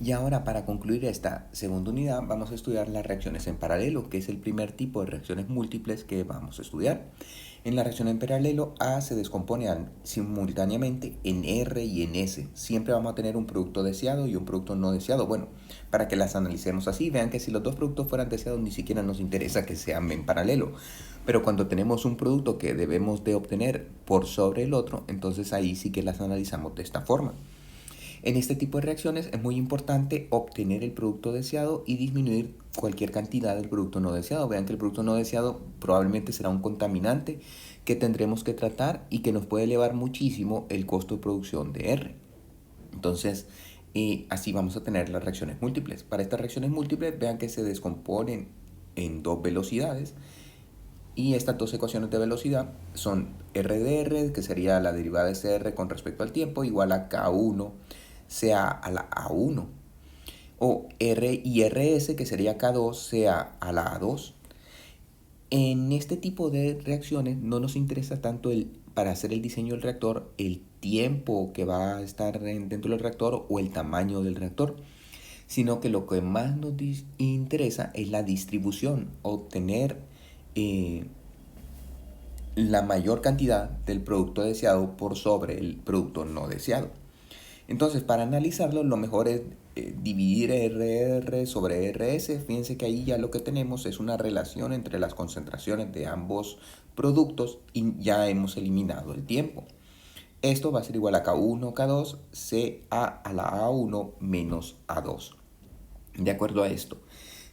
Y ahora, para concluir esta segunda unidad, vamos a estudiar las reacciones en paralelo, que es el primer tipo de reacciones múltiples que vamos a estudiar. En la reacción en paralelo, A se descompone simultáneamente en R y en S. Siempre vamos a tener un producto deseado y un producto no deseado. Bueno, para que las analicemos así, vean que si los dos productos fueran deseados, ni siquiera nos interesa que sean en paralelo. Pero cuando tenemos un producto que debemos de obtener por sobre el otro, entonces ahí sí que las analizamos de esta forma. En este tipo de reacciones es muy importante obtener el producto deseado y disminuir cualquier cantidad del producto no deseado. Vean que el producto no deseado probablemente será un contaminante que tendremos que tratar y que nos puede elevar muchísimo el costo de producción de R. Entonces, así vamos a tener las reacciones múltiples. Para estas reacciones múltiples, vean que se descomponen en dos velocidades. Y estas dos ecuaciones de velocidad son R de R, que sería la derivada de CR con respecto al tiempo, igual a K1 sea a la A1. O R y RS, que sería K2 sea a la A2. En este tipo de reacciones no nos interesa tanto para hacer el diseño del reactor, el tiempo que va a estar dentro del reactor o el tamaño del reactor, sino que lo que más nos interesa es la distribución, obtener la mayor cantidad del producto deseado por sobre el producto no deseado. Entonces, para analizarlo, lo mejor es dividir RR sobre RS. Fíjense que ahí ya lo que tenemos es una relación entre las concentraciones de ambos productos y ya hemos eliminado el tiempo. Esto va a ser igual a K1, K2, CA a la A1 menos A2. De acuerdo a esto,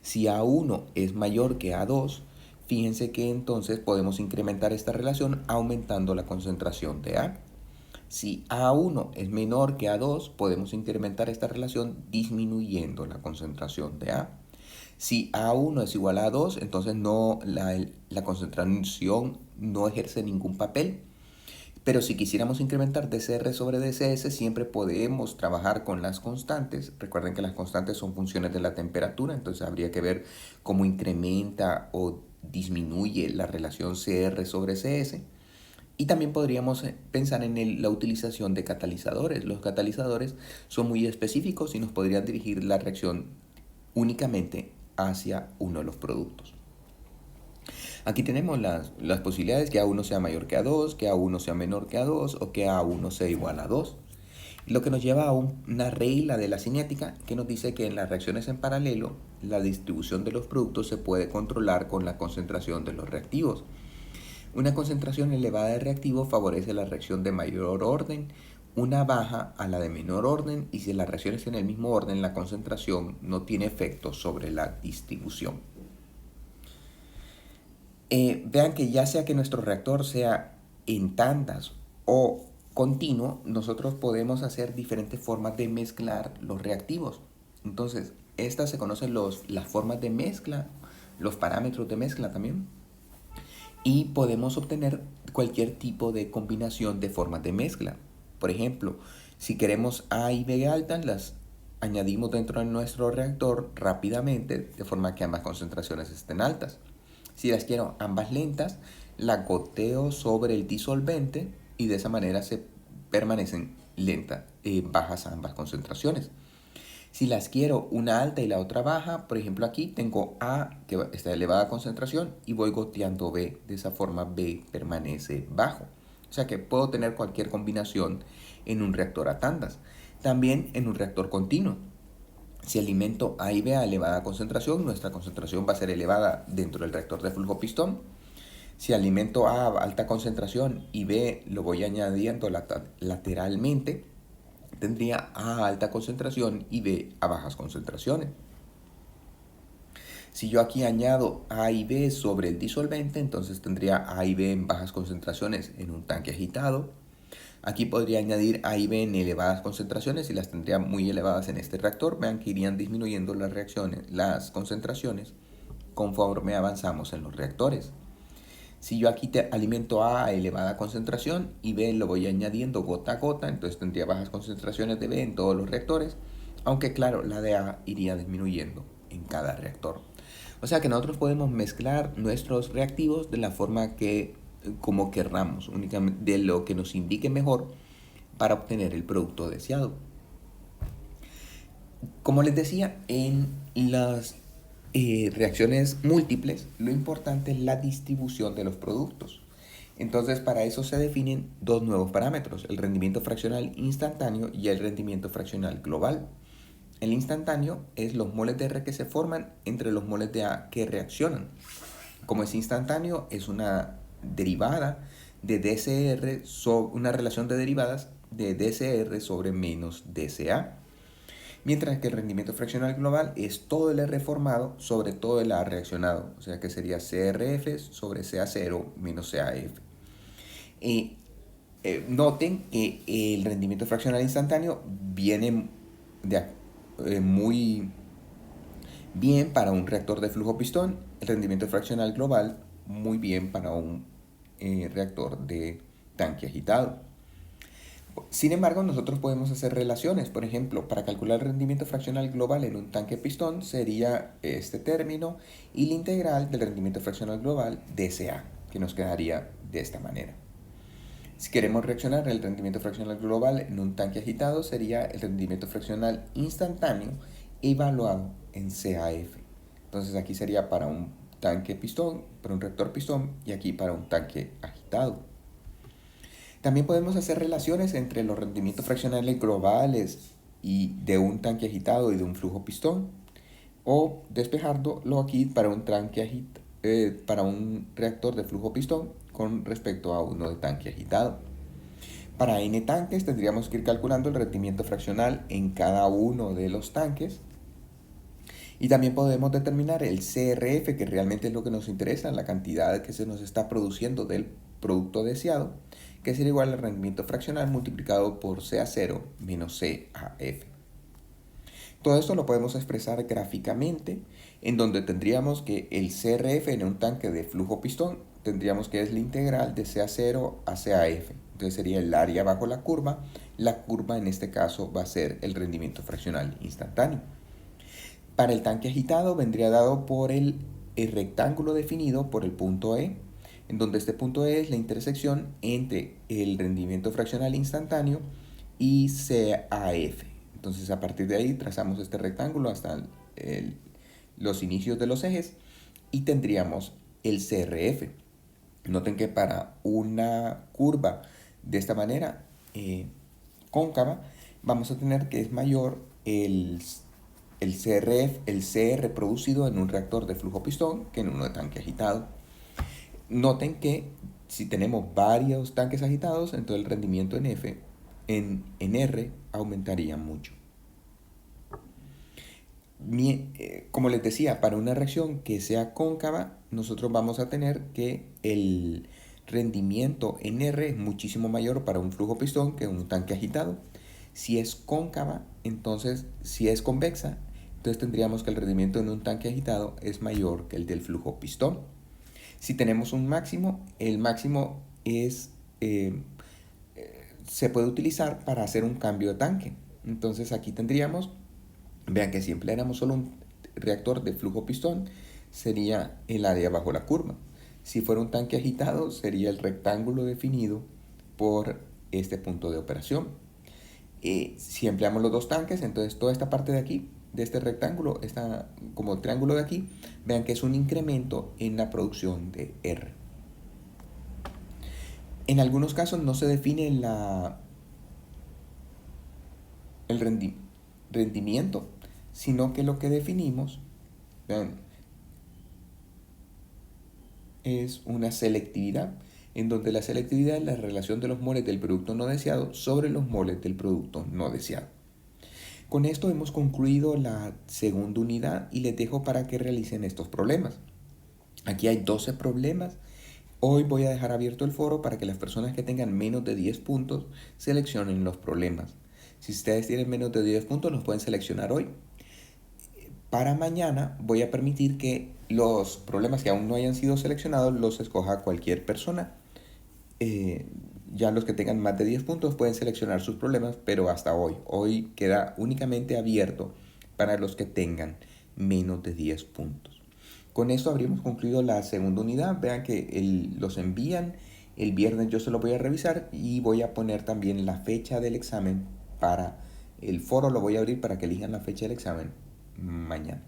si A1 es mayor que A2, fíjense que entonces podemos incrementar esta relación aumentando la concentración de A. Si A1 es menor que A2, podemos incrementar esta relación disminuyendo la concentración de A. Si A1 es igual a A2, entonces la concentración no ejerce ningún papel. Pero si quisiéramos incrementar dCr sobre dCs, siempre podemos trabajar con las constantes. Recuerden que las constantes son funciones de la temperatura, entonces habría que ver cómo incrementa o disminuye la relación Cr sobre Cs. Y también podríamos pensar en la utilización de catalizadores. Los catalizadores son muy específicos y nos podrían dirigir la reacción únicamente hacia uno de los productos. Aquí tenemos las posibilidades que A1 sea mayor que A2, que A1 sea menor que A2 o que A1 sea igual a 2. Lo que nos lleva a una regla de la cinética que nos dice que en las reacciones en paralelo la distribución de los productos se puede controlar con la concentración de los reactivos. Una concentración elevada de reactivo favorece la reacción de mayor orden, una baja a la de menor orden, y si la reacción es en el mismo orden, la concentración no tiene efecto sobre la distribución. Vean que ya sea que nuestro reactor sea en tandas o continuo, nosotros podemos hacer diferentes formas de mezclar los reactivos. Entonces, estas se conocen las formas de mezcla, los parámetros de mezcla también, y podemos obtener cualquier tipo de combinación de formas de mezcla. Por ejemplo, si queremos A y B altas, las añadimos dentro de nuestro reactor rápidamente, de forma que ambas concentraciones estén altas. Si las quiero ambas lentas, la goteo sobre el disolvente y de esa manera se permanecen lentas, bajas ambas concentraciones. Si las quiero una alta y la otra baja, por ejemplo aquí tengo A que está a elevada concentración y voy goteando B. De esa forma B permanece bajo. O sea que puedo tener cualquier combinación en un reactor a tandas. También en un reactor continuo. Si alimento A y B a elevada concentración, nuestra concentración va a ser elevada dentro del reactor de flujo pistón. Si alimento A a alta concentración y B lo voy añadiendo lateralmente, tendría A a alta concentración y B a bajas concentraciones. Si yo aquí añado A y B sobre el disolvente, entonces tendría A y B en bajas concentraciones en un tanque agitado. Aquí podría añadir A y B en elevadas concentraciones y las tendría muy elevadas en este reactor. Vean que irían disminuyendo las concentraciones conforme avanzamos en los reactores. Si yo aquí alimento A a elevada concentración y B lo voy añadiendo gota a gota, entonces tendría bajas concentraciones de B en todos los reactores, aunque claro, la de A iría disminuyendo en cada reactor. O sea que nosotros podemos mezclar nuestros reactivos de la forma que como querramos, únicamente de lo que nos indique mejor para obtener el producto deseado. Como les decía, en las reacciones múltiples, lo importante es la distribución de los productos. Entonces, para eso se definen dos nuevos parámetros, el rendimiento fraccional instantáneo y el rendimiento fraccional global. El instantáneo es los moles de R que se forman entre los moles de A que reaccionan. Como es instantáneo, es una derivada de DCR, una relación de derivadas de DCR sobre menos DCA. Mientras que el rendimiento fraccional global es todo el R formado sobre todo el A reaccionado, o sea que sería CRF sobre CA0 menos CAF. Noten que el rendimiento fraccional instantáneo viene muy bien para un reactor de flujo pistón, el rendimiento fraccional global muy bien para un reactor de tanque agitado. Sin embargo, nosotros podemos hacer relaciones. Por ejemplo, para calcular el rendimiento fraccional global en un tanque pistón sería este término y la integral del rendimiento fraccional global DCA, que nos quedaría de esta manera. Si queremos reaccionar el rendimiento fraccional global en un tanque agitado sería el rendimiento fraccional instantáneo evaluado en CAF. Entonces aquí sería para un tanque pistón, para un reactor pistón y aquí para un tanque agitado. También podemos hacer relaciones entre los rendimientos fraccionales globales y de un tanque agitado y de un flujo pistón, o despejarlo aquí para un para un reactor de flujo pistón con respecto a uno de tanque agitado. Para n tanques tendríamos que ir calculando el rendimiento fraccional en cada uno de los tanques. Y también podemos determinar el CRF, que realmente es lo que nos interesa, la cantidad que se nos está produciendo del producto deseado, que sería igual al rendimiento fraccional multiplicado por CA0 menos CAF. Todo esto lo podemos expresar gráficamente, en donde tendríamos que el CRF en un tanque de flujo pistón, tendríamos que es la integral de CA0 a CAF. Entonces sería el área bajo la curva en este caso va a ser el rendimiento fraccional instantáneo. Para el tanque agitado vendría dado por el rectángulo definido por el punto E, en donde este punto E es la intersección entre el rendimiento fraccional instantáneo y CAF. Entonces a partir de ahí trazamos este rectángulo hasta los inicios de los ejes y tendríamos el CRF. Noten que para una curva de esta manera cóncava vamos a tener que es mayor el CR producido en un reactor de flujo pistón que en uno de tanque agitado. Noten que si tenemos varios tanques agitados, entonces el rendimiento en R aumentaría mucho. Como les decía, para una reacción que sea cóncava, nosotros vamos a tener que el rendimiento en R es muchísimo mayor para un flujo pistón que un tanque agitado. Si es cóncava, entonces si es convexa, entonces tendríamos que el rendimiento en un tanque agitado es mayor que el del flujo pistón. Si tenemos un máximo, el máximo se puede utilizar para hacer un cambio de tanque. Entonces aquí tendríamos, vean que si empleáramos solo un reactor de flujo pistón, sería el área bajo la curva. Si fuera un tanque agitado, sería el rectángulo definido por este punto de operación. Si empleamos los dos tanques, entonces toda esta parte de aquí, de este rectángulo, está como triángulo de aquí, vean que es un incremento en la producción de R. En algunos casos no se define el rendimiento, sino que lo que definimos, vean, es una selectividad, en donde la selectividad es la relación de los moles del producto no deseado sobre los moles del producto no deseado. Con esto hemos concluido la segunda unidad y les dejo para que realicen estos problemas. Aquí hay 12 problemas. Hoy voy a dejar abierto el foro para que las personas que tengan menos de 10 puntos seleccionen los problemas. Si ustedes tienen menos de 10 puntos, los pueden seleccionar hoy. Para mañana voy a permitir que los problemas que aún no hayan sido seleccionados los escoja cualquier persona. Ya los que tengan más de 10 puntos pueden seleccionar sus problemas, pero hasta hoy. Hoy queda únicamente abierto para los que tengan menos de 10 puntos. Con esto habríamos concluido la segunda unidad. Vean que los envían. El viernes yo se los voy a revisar y voy a poner también la fecha del examen para El foro lo voy a abrir para que elijan la fecha del examen mañana.